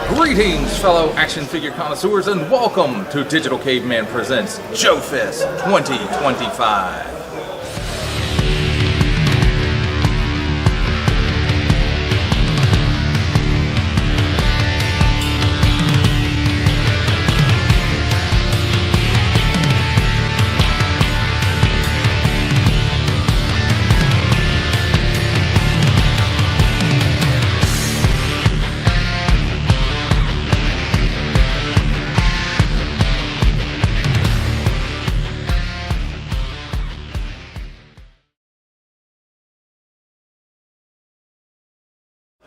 Greetings, fellow action figure connoisseurs, and welcome to Digital Caveman presents JoeFest 2025.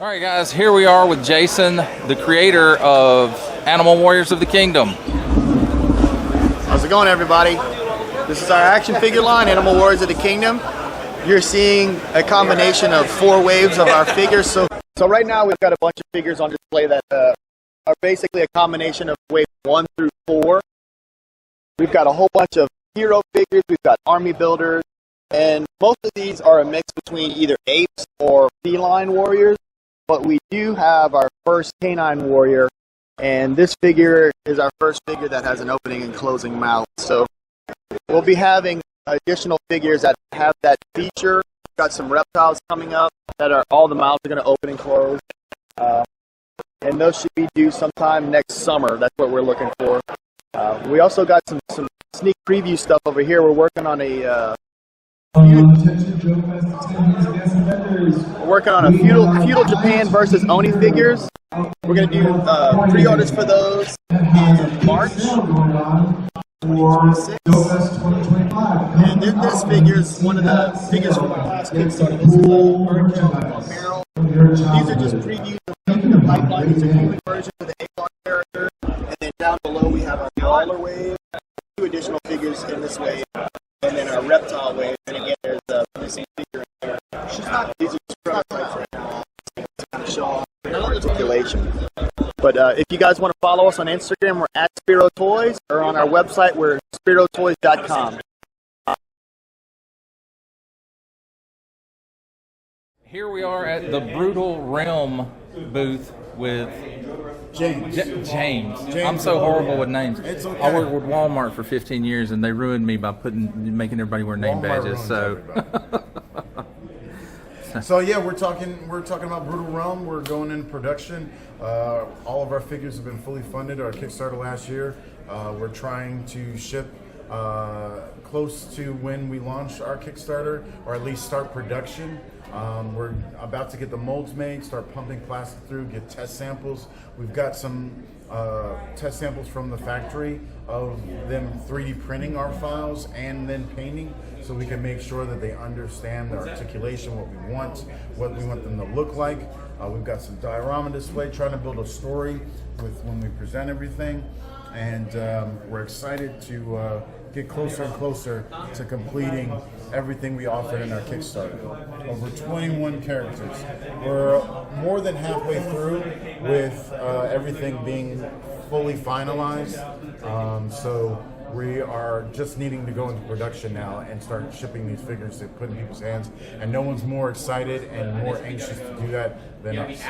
Alright guys, here we are with Jason, the creator of Animal Warriors of the Kingdom. How's it going, everybody? This is our action figure line, Animal Warriors of the Kingdom. You're seeing a combination of 4 waves of our figures. So right now we've got a bunch of figures on display that are basically a combination of wave 1 through 4. We've got a whole bunch of hero figures, we've got army builders, and most of these are a mix between either apes or feline warriors. But we do have our first canine warrior, and this figure is our first figure that has an opening and closing mouth. So we'll be having additional figures that have that feature. We've got some reptiles coming up that are all the mouths are going to open and close. And those should be due sometime next summer. That's what we're looking for. We also got some sneak preview stuff over here. We're working on a feudal Japan versus Oni figures. We're going to do pre-orders for those in March 2026. And this figure is one of the figures from the last Kickstarter. This is a barrel. These are just previews of the pipeline. These are human versions of the A-Bar character. And then down below we have our Brawler wave. 2 additional figures in this wave. And then our reptile wave, and again, there's a missing figure in there. These are just prototypes right now to kind of show off articulation. But if you guys want to follow us on Instagram, we're at Spiro Toys, or on our website, we're spirotoys.com. Here we are at the Brutal Realm booth with James. I'm so horrible with names. It's okay. I worked with Walmart for 15 years, and they ruined me by making everybody wear name badges. So, so yeah, we're talking about Brutal Realm. We're going in production. All of our figures have been fully funded. Our Kickstarter last year. We're trying to ship close to when we launch our Kickstarter, or at least start production. We're about to get the molds made, start pumping plastic through, get test samples. We've got some test samples from the factory of them 3D printing our files and then painting, so we can make sure that they understand the articulation, what we want them to look like. We've got some diorama display, trying to build a story with when we present everything, and we're excited to get closer and closer to completing everything we offered in our Kickstarter. Over 21 characters. We're more than halfway through with everything being fully finalized. So we are just needing to go into production now and start shipping these figures to put in people's hands. And no one's more excited and more anxious to do that than us.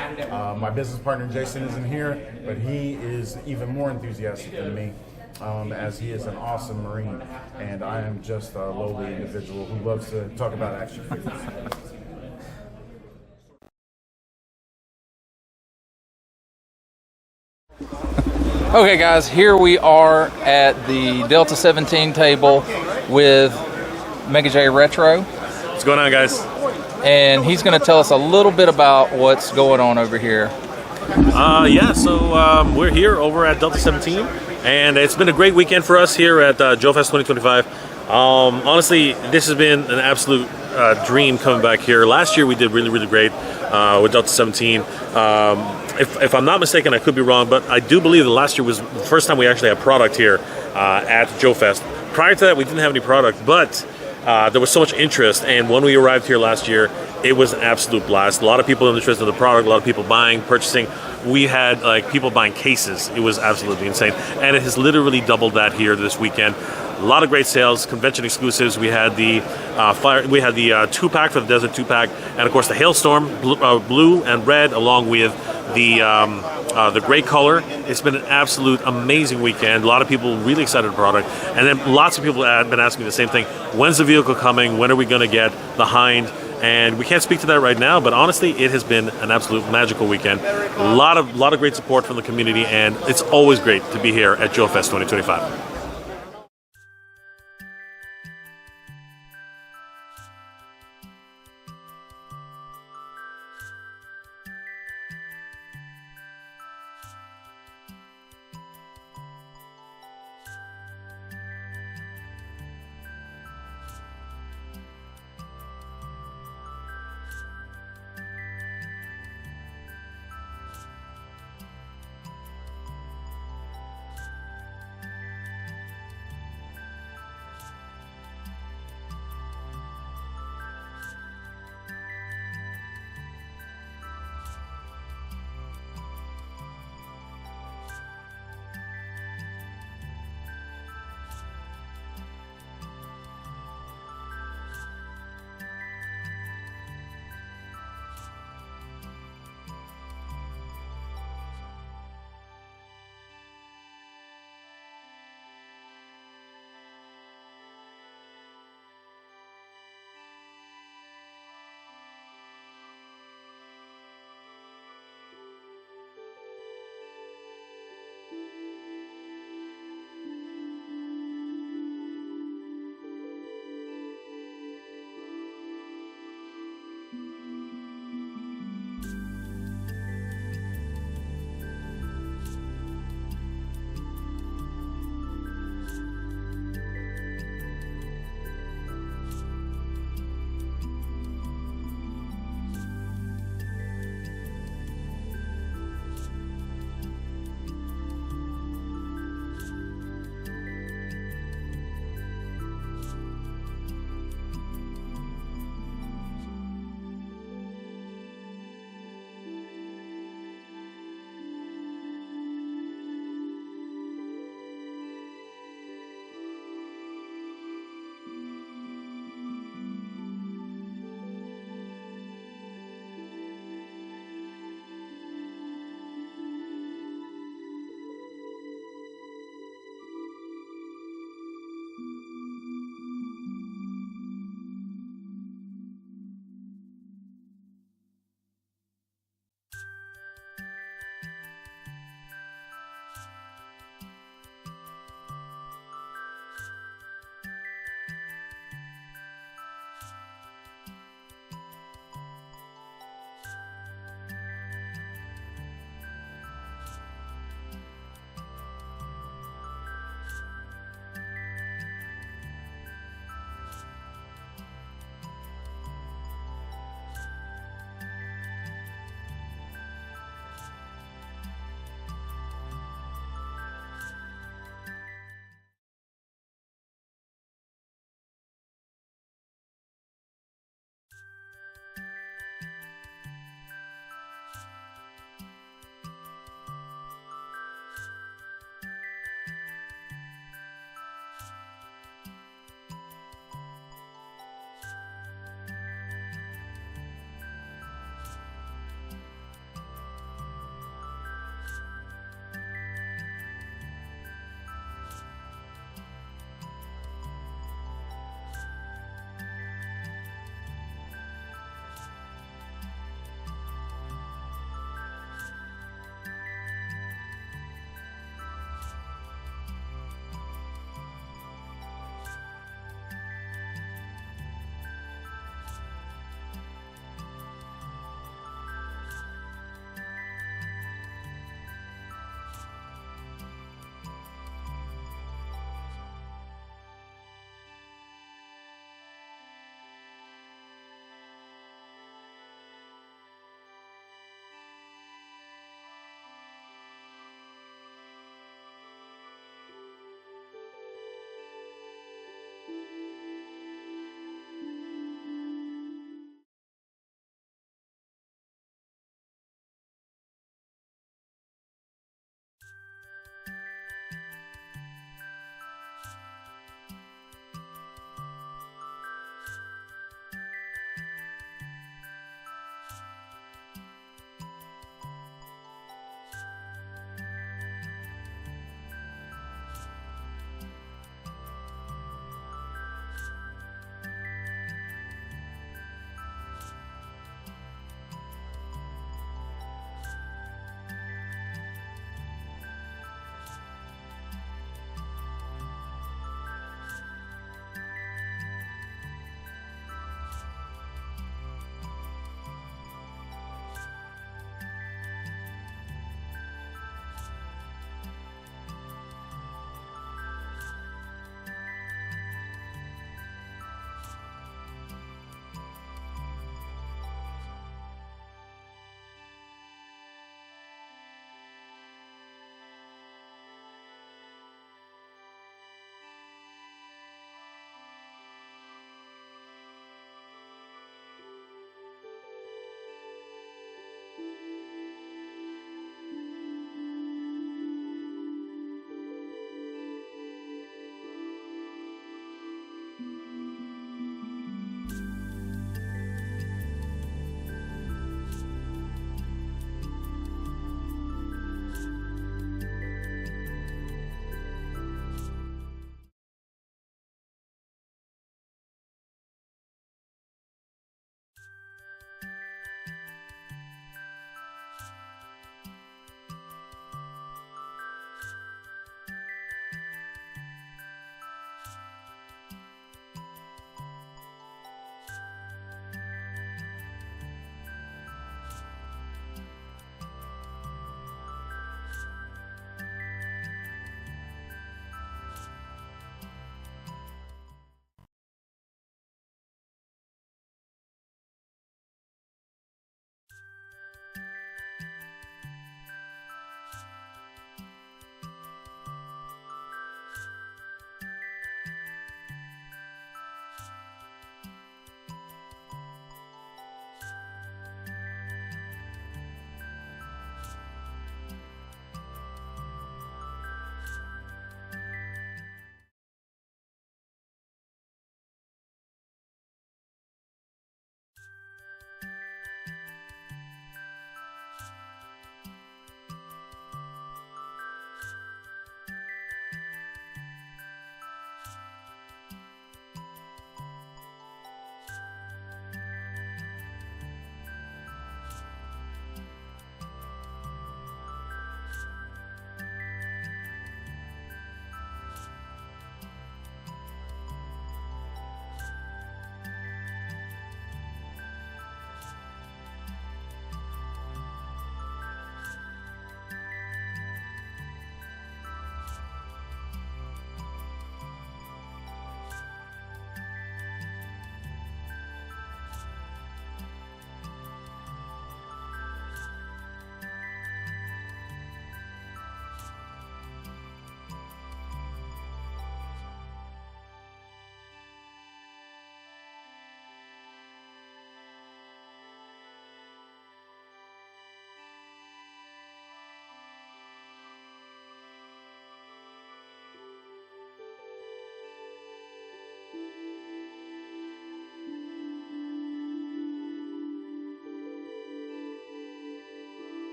My business partner Jason isn't here, but he is even more enthusiastic than me. As he is an awesome Marine, and I am just a lowly individual who loves to talk about action figures. okay guys, here we are at the Delta 17 table with Mega J Retro. What's going on, guys? And he's going to tell us a little bit about what's going on over here. So we're here over at Delta 17. And it's been a great weekend for us here at JoeFest 2025. Honestly, this has been an absolute dream coming back here. Last year we did really, really great with Delta 17. If I'm not mistaken, I could be wrong, but I do believe that last year was the first time we actually had product here at JoeFest. Prior to that, we didn't have any product, but there was so much interest, and when we arrived here last year, it was an absolute blast. A lot of people interested in the product, a lot of people buying, purchasing. We had like people buying cases. It was absolutely insane, and it has literally doubled that here this weekend. A lot of great sales, convention exclusives. We had the the 2-pack for the Desert 2-pack, and of course the Hailstorm, blue and red, along with the gray color. It's been an absolute amazing weekend. A lot of people really excited about it, and then lots of people have been asking me the same thing: when's the vehicle coming? When are we going to get the Hind? And we can't speak to that right now, but honestly, it has been an absolute magical weekend. A lot of great support from the community, and it's always great to be here at JoeFest 2025.